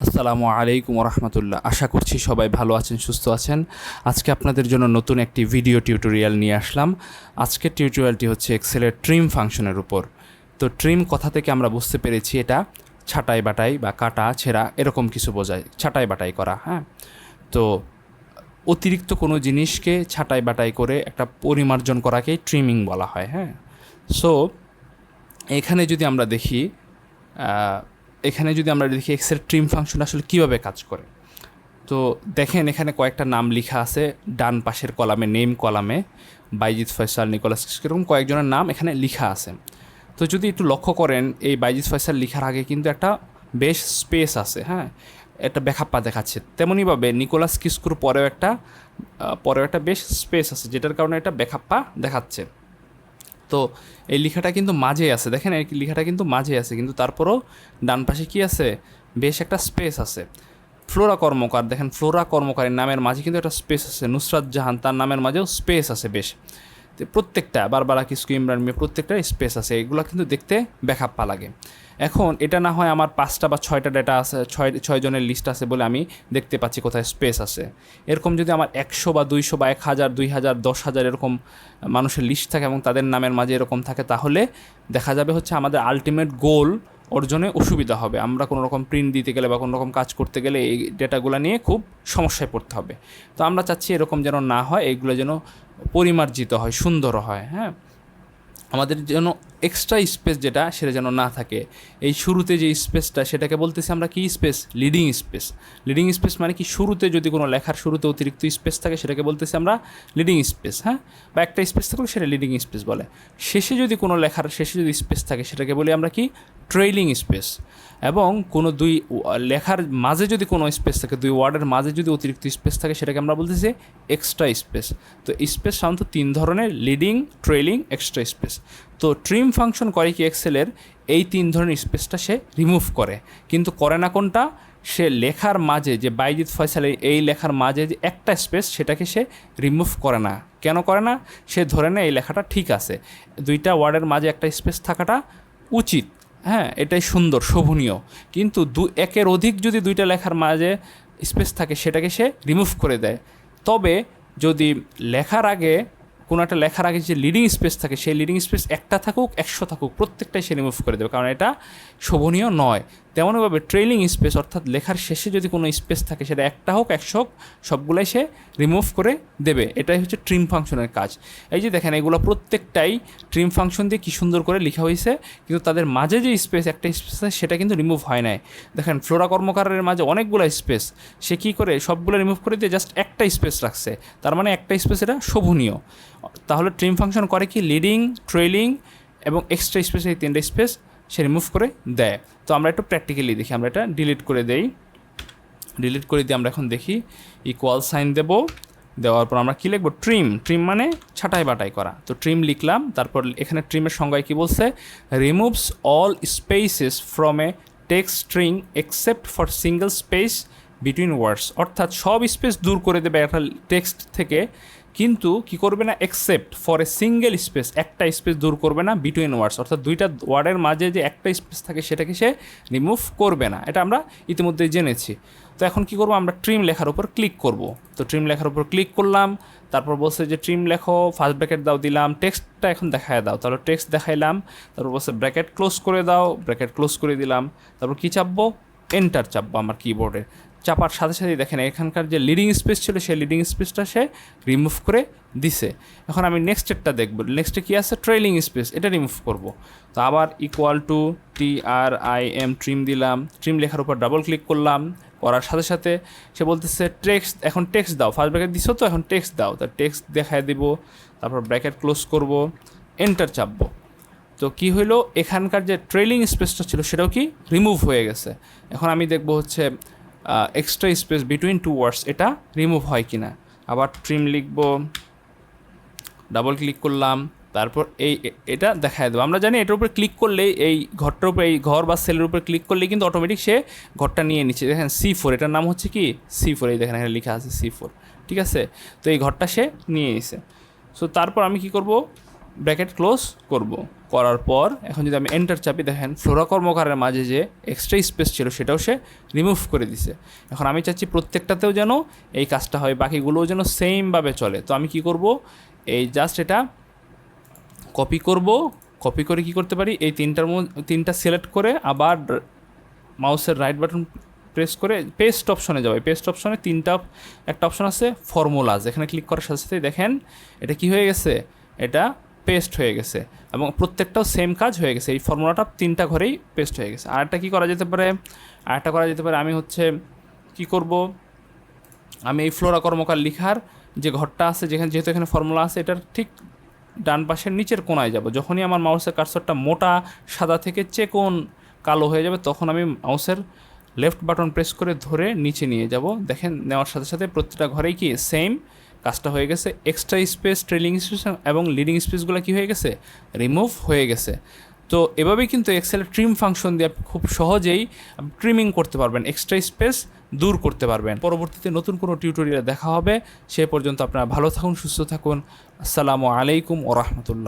আসসালামু আলাইকুম রহমতুল্লাহ। আশা করছি সবাই ভালো আছেন, সুস্থ আছেন। আজকে আপনাদের জন্য নতুন একটি ভিডিও টিউটোরিয়াল নিয়ে আসলাম। আজকের টিউটোরিয়ালটি হচ্ছে এক্সেলের ট্রিম ফাংশনের উপর। তো ট্রিম কথা থেকে আমরা বুঝতে পেরেছি এটা ছাঁটাই বাটাই বা কাটা ছেঁড়া এরকম কিছু বোঝায়, ছাঁটাই বাটাই করা। হ্যাঁ, তো অতিরিক্ত কোনো জিনিসকে ছাঁটাই বাটাই করে একটা পরিমার্জন করাকেই ট্রিমিং বলা হয়। হ্যাঁ, সো এখানে যদি আমরা দেখি এক্সেল ট্রিম ফাংশন আসলে কীভাবে কাজ করে, তো দেখেন এখানে কয়েকটা নাম লেখা আছে ডান পাশের কলামে, নেম কলামে বাইজিদ ফয়সাল, নিকোলাস, এরকম কয়েকজনের নাম এখানে লেখা আছে। তো যদি একটু লক্ষ্য করেন, এই বাইজিদ ফয়সাল লেখার আগে কিন্তু একটা বেশ স্পেস আছে। হ্যাঁ, একটা ব্যাখাপ্পা দেখাচ্ছে। তেমনইভাবে নিকোলাস কিস্কুর পরেও একটা বেশ স্পেস আছে, যেটার কারণে এটা ব্যাখাপ্পা দেখাচ্ছে। তো এই লেখাটা কিন্তু মাঝে আছে, দেখেন এই লেখাটা কিন্তু মাঝে আছে, কিন্তু তারপরও ডান পাশে কী আছে, বেশ একটা স্পেস আছে। ফ্লোরা কর্মকার, দেখেন ফ্লোরা কর্মকারের নামের মাঝে কিন্তু একটা স্পেস আছে। নুসরাত জাহান, তার নামের মাঝেও স্পেস আছে বেশ। তো প্রত্যেকটা বারবারা কিস্কু, ইমরান মিয়া, প্রত্যেকটা স্পেস আছে। এগুলো কিন্তু দেখতে ব্যাখাপ্পা লাগে। এখন এটা না হয় আমার 5টা বা 6টা ডেটা আছে, ছয় জনের লিস্ট আছে বলে আমি দেখতে পাচ্ছি কোথায় স্পেস আছে। এরকম যদি আমার 100 বা 200 বা 1000, 2000, 10,000 এরকম মানুষের লিস্ট থাকে এবং তাদের নামের মাঝে এরকম থাকে, তাহলে দেখা যাবে হচ্ছে আমাদের আলটিমেট গোল অর্জনে অসুবিধা হবে। আমরা কোনো রকম প্রিন্ট দিতে গেলে বা কোনো রকম কাজ করতে গেলে এই ডেটাগুলো নিয়ে খুব সমস্যায় পড়তে হবে। তো আমরা চাচ্ছি এরকম যেন না হয়, এইগুলো যেন পরিমার্জিত হয়, সুন্দর হয়। হ্যাঁ, আমাদের যেন এক্সট্রা স্পেস যেটা সেটা যেন না থাকে। এই শুরুতে যে স্পেসটা, সেটাকে বলতেছি আমরা কি space, leading space. Leading space মানে কি, শুরুতে যদি কোনো লেখার শুরুতে অতিরিক্ত স্পেস থাকে সেটাকে বলতেছি আমরা লিডিং স্পেস। হ্যাঁ, বা একটা স্পেস থাকলে সেটা লিডিং স্পেস বলে। শেষে যদি কোনো লেখার শেষে যদি স্পেস থাকে সেটাকে বলি আমরা কি, ট্রেইলিং স্পেস। এবং কোনো দুই লেখার মাঝে যদি কোনো স্পেস থাকে, দুই ওয়ার্ডের মাঝে যদি অতিরিক্ত স্পেস থাকে সেটাকে আমরা বলতেছি এক্সট্রা স্পেস। তো স্পেস সাধারণত 3 ধরনের, লিডিং, ট্রেইলিং, এক্সট্রা স্পেস। তো ট্রিম ফাংশন করে কি, এক্সেলের এই 3 ধরনের স্পেসটা সে রিমুভ করে, কিন্তু করে না কোনটা, সে লেখার মাঝে যে বাইজিদ ফয়সালের এই লেখার মাঝে যে একটা স্পেস, সেটাকে সে রিমুভ করে না। কেন করে না? সে ধরে নেয় এই লেখাটা ঠিক আছে, 2টা ওয়ার্ডের মাঝে একটা স্পেস থাকাটা উচিত। হ্যাঁ, এটাই সুন্দর, শোভনীয়। কিন্তু একের অধিক যদি 2টা লেখার মাঝে স্পেস থাকে সেটাকে সে রিমুভ করে দেয়। তবে যদি লেখার আগে কোনো একটা লেখার আগে যে লিডিং স্পেস থাকে, সেই লিডিং স্পেস একটা থাকুক 100 থাকুক, প্রত্যেকটাই সে রিমুভ করে দেবে, কারণ এটা শোভনীয় নয়। তেমনভাবে ট্রেইলিং স্পেস, অর্থাৎ লেখার শেষে যদি কোনো স্পেস থাকে, সেটা একটা হোক 100 হোক, সবগুলাই সে রিমুভ করে দেবে। এটাই হচ্ছে ট্রিম ফাংশনের কাজ। এই যে দেখেন, এগুলো প্রত্যেকটাই ট্রিম ফাংশন দিয়ে কী সুন্দর করে লেখা হয়েছে, কিন্তু তাদের মাঝে যে স্পেস, একটা স্পেস আছে, সেটা কিন্তু রিমুভ হয় নাই। দেখেন ফ্লোরা কর্মকারের মাঝে অনেকগুলো স্পেস, সে কী করে সবগুলো রিমুভ করে দিয়ে জাস্ট একটা স্পেস রাখছে, তার মানে একটা স্পেস, এটা শোভনীয়। তাহলে ট্রিম ফাংশন করে কি, লিডিং, ট্রেইলিং এবং এক্সট্রা স্পেস, এই 3টা স্পেস সে রিমুভ করে দেয়। তো আমরা একটু প্র্যাকটিক্যালি দেখি, আমরা এটা ডিলিট করে দেই। ডিলিট করে দিয়ে আমরা এখন দেখি, ইকুয়াল সাইন দেওয়ার পর আমরা কী লিখবো, ট্রিম। ট্রিম মানে ছাঁটাই বাটাই করা। তো ট্রিম লিখলাম, তারপর এখানে ট্রিমের সংজ্ঞায় কী বলছে, removes all spaces from a text string except for single space between words. অর্থাৎ সব স্পেস দূর করে দেবে একটা টেক্সট থেকে, কিন্তু কি করবে না, except for a single space, একটা স্পেস দূর করবে না, বিটুইন ওয়ার্ডস, অর্থাৎ 2টা ওয়ার্ডের মাঝে যে একটা স্পেস থাকে সেটাকে সে রিমুভ করবে না। এটা আমরা ইতিমধ্যেই জেনেছি। তো এখন কি করব, আমরা ট্রিম লেখার উপর ক্লিক করব। তো ট্রিম লেখার উপর ক্লিক করলাম, তারপর বলছে যে ট্রিম লেখো, ফার্স্ট ব্র্যাকেট দাও, দিলাম। টেক্সটটা এখন দেখায় দাও, তাহলে টেক্সট দেখাইলাম। তারপর বলছে ব্র্যাকেট ক্লোজ করে দাও, ব্র্যাকেট ক্লোজ করে দিলাম। তারপর কী চাপবো, এন্টার চাপবো আমার কিবোর্ডে। চাপার সাথে সাথেই দেখেন এখানকার যে লিডিং স্পেস ছিল, সেই লিডিং স্পেসটা সে রিমুভ করে দিছে। এখন আমি নেক্সটেরটা দেখব, নেক্সটে কী আছে, ট্রেইলিং স্পেস, এটা রিমুভ করব। তো আবার ইকুয়াল টু TRIM ট্রিম দিলাম, ট্রিম লেখার উপর ডাবল ক্লিক করলাম। করার সাথে সাথে সে বলতেছে টেক্সট, এখন টেক্সট দাও। ফার্স্ট ব্র্যাকেট দিছো তো, এখন টেক্সট দাও। তা টেক্সট দেখায় দিব, তারপর ব্র্যাকেট ক্লোজ করব, এন্টার চাপবো। তো কী হইলো, এখানকার যে ট্রেইলিং স্পেসটা ছিল সেটাও কি রিমুভ হয়ে গেছে। এখন আমি দেখব হচ্ছে এক্সট্রা স্পেস বিটুইন 2 ওয়ার্ডস, এটা রিমুভ হয় কি না। আবার ট্রিম লিখব, ডাবল ক্লিক করলাম, তারপর এটা দেখায় দেবো। আমরা জানি এটার উপরে ক্লিক করলেই, এই ঘরটার উপরে, এই ঘর বা সেলের উপরে ক্লিক করলেই কিন্তু অটোমেটিক সে ঘরটা নিয়ে নিচ্ছে। দেখেন C4, এটার নাম হচ্ছে কি C4, এই দেখেন এখানে লেখা আছে C4, ঠিক আছে। তো এই ঘরটা সে নিয়ে নিছে। সো তারপর আমি কি করব, ব্র্যাকেট ক্লোজ করব। করার পর এখন যদি আমি এন্টার চাপি, দেখেন ফ্লোরা কর্মকারের মাঝে যে এক্সট্রা স্পেস ছিল সেটাও সে রিমুভ করে দিছে। এখন আমি চাচ্ছি প্রত্যেকটাতেও যেন এই কাজটা হয়, বাকিগুলোও যেন সেমভাবে চলে। তো আমি কি করব, এই জাস্ট এটা কপি করব। কপি করে কি করতে পারি, এই তিনটা সিলেক্ট করে আবার মাউসের রাইট বাটন প্রেস করে পেস্ট অপশনে যাবে। পেস্ট অপশনে একটা অপশন আছে ফর্মুলাজ, এখানে ক্লিক করার সাথে সাথেই দেখেন এটা কি হয়ে গেছে, এটা পেস্ট হয়ে গেছে এবং প্রত্যেকটাও সেম কাজ হয়ে গেছে। এই ফর্মুলাটা 3টা ঘরেই পেস্ট হয়ে গেছে। আরেকটা কী করা যেতে পারে, আমি হচ্ছে কি করব, আমি এই ফ্লোরা কর্মকার লিখার যে ঘরটা আছে, যেহেতু এখানে ফর্মুলা আছে, এটার ঠিক ডান পাশের নিচের কোনায় যাব। যখনই আমার মাউসের কার্সরটা মোটা সাদা থেকে চেকন কালো হয়ে যাবে, তখন আমি মাউসের লেফট বাটন প্রেস করে ধরে নিচে নিয়ে যাব। দেখেন নেওয়ার সাথে সাথে প্রত্যেকটা ঘরেই কি সেম কাজটা হয়ে গেছে। এক্সট্রা স্পেস, ট্রেলিং স্পেস এবং লিডিং স্পেসগুলো কি হয়ে গেছে, রিমুভ হয়ে গেছে। তো এভাবেই কিন্তু এক্সেলের ট্রিম ফাংশন দিয়ে খুব সহজেই ট্রিমিং করতে পারবেন, এক্সট্রা স্পেস দূর করতে পারবেন। পরবর্তীতে নতুন কোনো টিউটোরিয়ালে দেখা হবে। সে পর্যন্ত আপনারা ভালো থাকুন, সুস্থ থাকুন। আসসালামু আলাইকুম ওয়া রাহমাতুল্লাহ।